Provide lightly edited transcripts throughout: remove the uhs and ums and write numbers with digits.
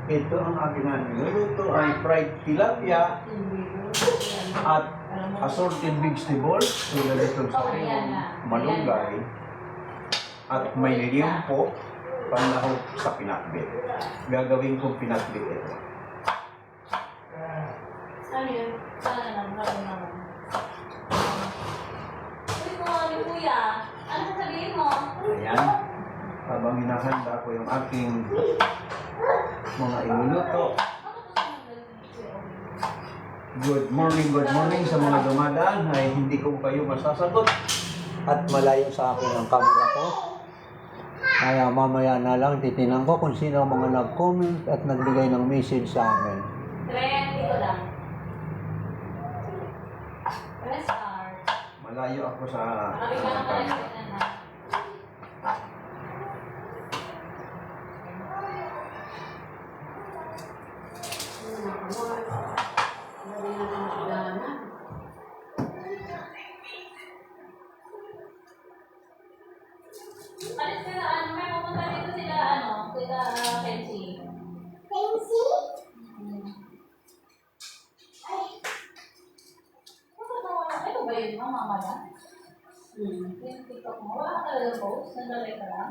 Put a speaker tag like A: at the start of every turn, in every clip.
A: Ito ang aking niluluto ay fried tilapia at assorted vegetables, tulad itong sabaw, malunggay, at may liempo, panlahok sa pinakbit. Gagawin kong pinakbit ito.
B: Ano yun? Sana naman. Uy, kung ano kuya? Ano sabihin mo?
A: Ayan. Habang hinahanda ko yung aking mga iluluto. Good morning sa mga dumadaan ay hindi ko kayo masasagot. At malayo sa akin ang camera ko. Kaya mamaya na lang titinan ko kung sino ang mga nag-comment at nagbigay ng message sa akin.
B: Trend, dito lang. Press start.
A: Malayo ako sa
B: Marami ka na pala
A: camera.
B: na. Alis sila, ano, may pupunta dito sila, ano, sila, Kenzie.
C: Kenzie?
B: Ito ba yun, mama na? Yung TikTok mo, wala ka talaga post? Nandalay ka lang?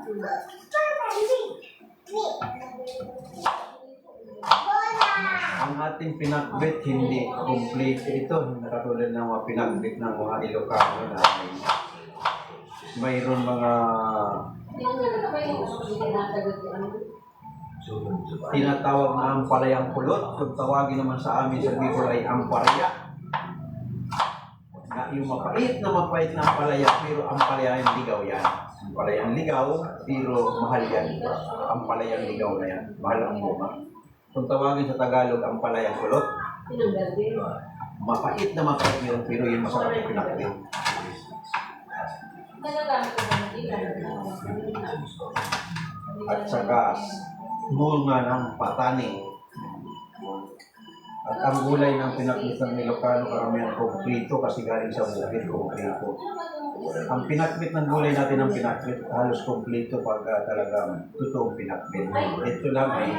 A: Ang ating pinakbit hindi complete ito. Nakatulad ng mga pinakbit ng mga Ilocano na mayroon mga
B: Yung talaga ba yung tinasagot yun?
A: tinatawag na ampalayang kulot. Kung tawagin naman sa amin sa Bicol ay amparya. Na yung mapait na ampalaya, pero ampalayang ligaw yan. Ampalayang ligaw, pero mahal yan. Ampalayang ligaw na yan. Mahal ang bunga. Kung tawagin sa Tagalog, ampalayang kulot,
B: Tinanggal din.
A: mapait yun, pero yung masarap na pinakbit.
B: Nagagamit ko ba nila?
A: At saka bunga ng patani. At ang gulay ng pinakbit ng Ilocano karamihan kompleto kasi galing sa bukid kompleto. Ang pinakbit ng gulay natin ang pinakbit halos kompleto pagka talagang totoong pinakbit. Ito lang ay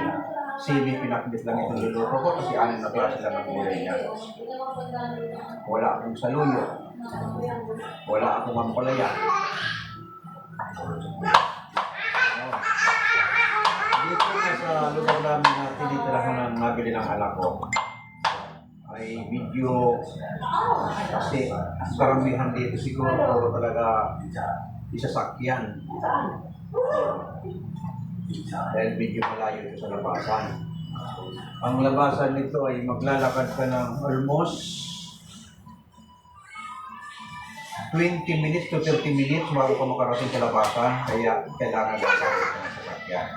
A: semi pinakbit lang itong niluto ko kasi anim na klase lang ang gulay niya. Wala akong saluyo. Wala akong ampalaya. Dito na sa lugar namin na tinitirahan ng nabili ng anak ko ay medyo kasi karamihan dito siguro puro talaga isasakyan. Dahil medyo malayo ito sa labasan. Ang labasan nito ay maglalakad ka ng almost 20 minutes to 30 minutes bago ka makarating sa labasan, kaya kailangan gagawin ka ng sasakyan.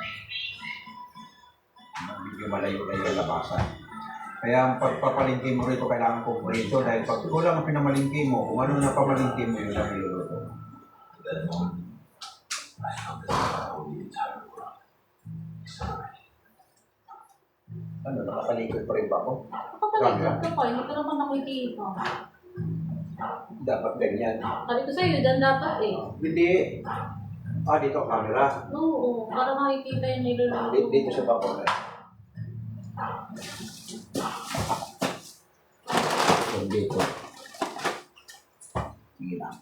A: Medyo malayo-layo ang labasan. Kaya ang pagpapalingki mo rito kailangan kumplito dahil pag kulang ang pinamalingki mo, kung ano na pamalingki mo yun ang niluluto. Ano, nakakalikod pa rin ba ako?
B: Kapaligot ka pa, hindi ka naman nakikita.
A: Dapat ganyan.
B: Sabi ko sa'yo, dyan dapat eh.
A: Hindi. Dito ang camera.
B: Oo, para makikita yung niluluto.
A: Dito sa baba. Dito. Sige lang.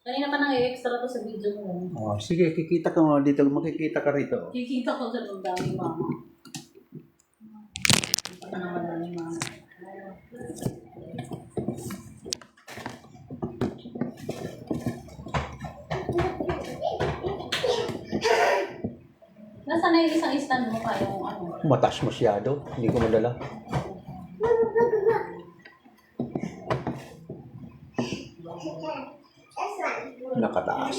B: Kanina pa nang i-extra to sa video mo.
A: Sige, kikita ka mo dito. Makikita ka rito.
B: Kikita ko sa loob dami mama. Ano naman na ni mama. Nasaan na yung isang stand mo pa yung ano?
A: Mataas masyado. Hindi ko madala. Nakataas.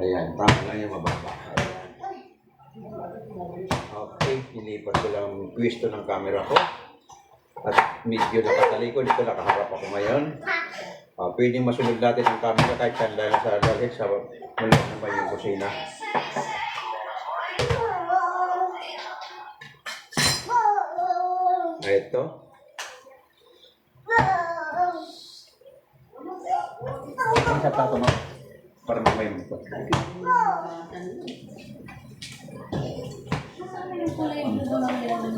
A: Ayan, tama lang yung mababa. Okay, inipat ko lang ang pwesto ng camera ko. At medyo nakatalikod, dito nakaharap ako ngayon. Pwedeng masunod natin ang camera kahit saan dahil sa dalhin sa mula naman yung kusina. Ito. Ang sapato mo. Para mamay mo.
B: Saan na yung kulay yung blue ng lemon?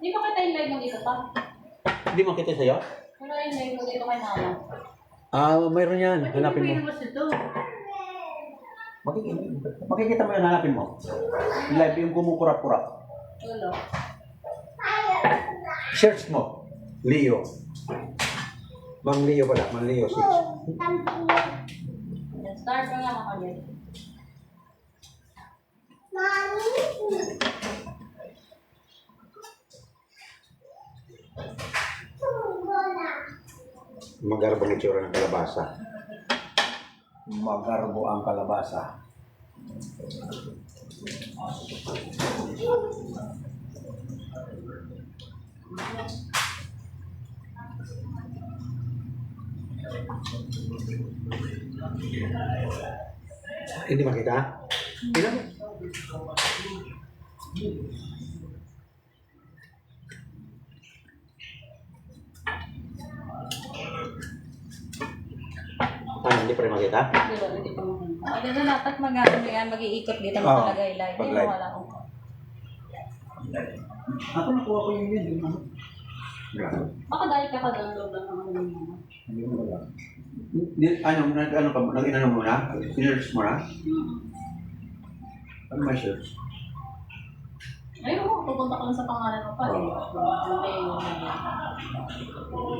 B: Di ba kita yung live mo dito pa?
A: Hindi makita sa'yo?
B: Wala yung live mo dito kay mama.
A: Mayroon yan. Hanapin mo.
B: Mas ito.
A: Makikita mo yan, hanapin mo. Live yung kumukurap-kurap.
B: Wala.
A: Search mo. Leo. Mang Leo pala. Mang Leo 6.
B: Start mo nga ako niya.
A: Magarbo ang itsura ng kalabasa. Magarbo ang kalabasa. Hindi makita? Tingnan mo. Hindi pa rin makita?
B: Hindi pa makita. Ay, dito dapat mag-ano yan, mag-iikot dito
A: Oo,
B: makalagay live.
A: pag
B: Hindi
A: live.
B: mo wala ko.
A: Ako nakuha ko yung yun.
B: Baka dahil kaka-download lang ng ano yung mama.
A: Hindi mo wala. Nag-inano mo na? Sinerch mo na? Ano may search?
B: Ayun mo, pupunta ko lang sa pangalan mo pa. Okay,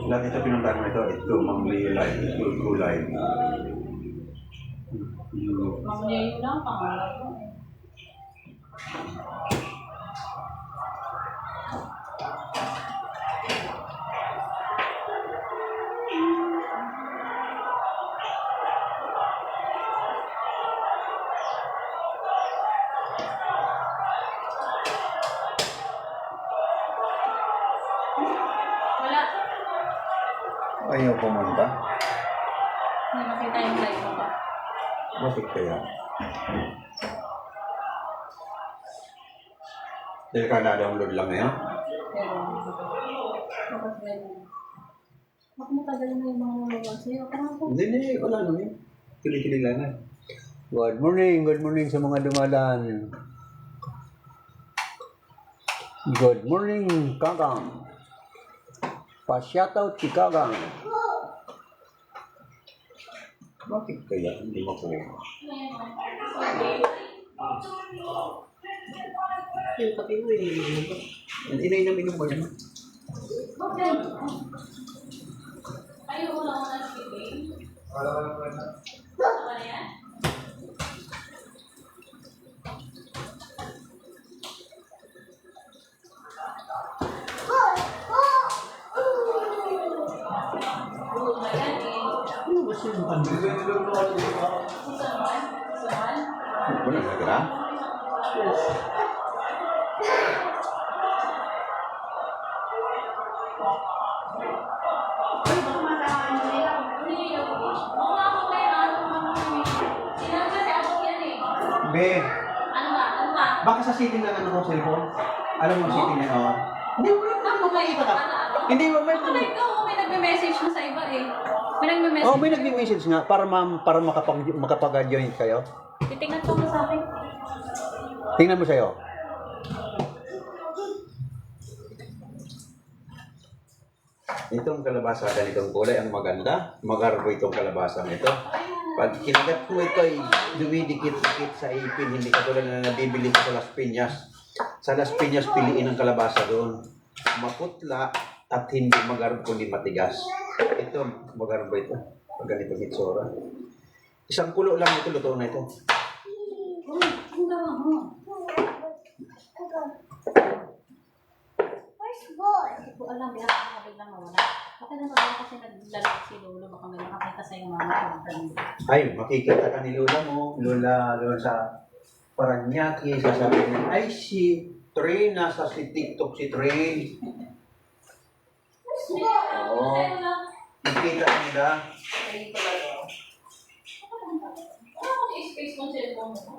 A: Lahat ito pinuntahan mo ito. Ito, Mang Leo Live. Ito, True Live.
B: Mamaya yun lang, pangalan ko. Wala.
A: Ayaw pumunta.
B: Hindi makita yung live mo pa.
A: Bakit kaya? Dahil ka na-download lang ngayon?
B: Pero, bakit ganyan? Bakit matagal na yung mga nalawag sa'yo? Parang ako.
A: Hindi. Wala naman. Kili-kilila na.
D: Good morning sa mga dumadaan. Good morning, Kakang. Pa-shoutout si Kakang.
A: Bakit kaya hindi makuha?
B: Yung kape mo yun.
A: Inay na minum mo yan.
B: Okay. Ayaw ko lang ako ng shipping. Wala na yan?
A: Ano ba siya yung pandito? Wala na kira? Be, baka sa setting lang ano ko cellphone? Alam mo ang setting na yun? Hindi mo makikita ka. Hindi mo may...
B: May nagme-message na sa iba eh. May nagme-message.
D: Oh, may nagme-message nga para makapag-join kayo.
B: Titingnan ko mo sa akin.
D: Tingnan mo sa'yo.
A: Itong kalabasa, ganitong kulay, ang maganda. Magarbo itong kalabasang ito. Pag kinagat mo ito ay dumidikit-dikit sa ipin, hindi ka tulad na nabibili ko sa Las Piñas. Sa Las Piñas, piliin ang kalabasa doon. Maputla at hindi magarbo kundi matigas. Ito, magarbo ito. Pag ganitong hitsura. Isang kulo lang ito, luto na ito.
B: Ang gawa mo. Hindi ko alam, kaya ako biglang mawala. Baka naman ako kasi naglalaki si Lolo, baka may makakita sa yung mama ko.
A: Ay, makikita ka ni Lola mo. Lola sa Paranaque, sasabihin niya, ay si Train, nasa si TikTok si Train. Oo. Nakita nila.
B: Ay, ko lang. Ano kung i-space mo cellphone mo?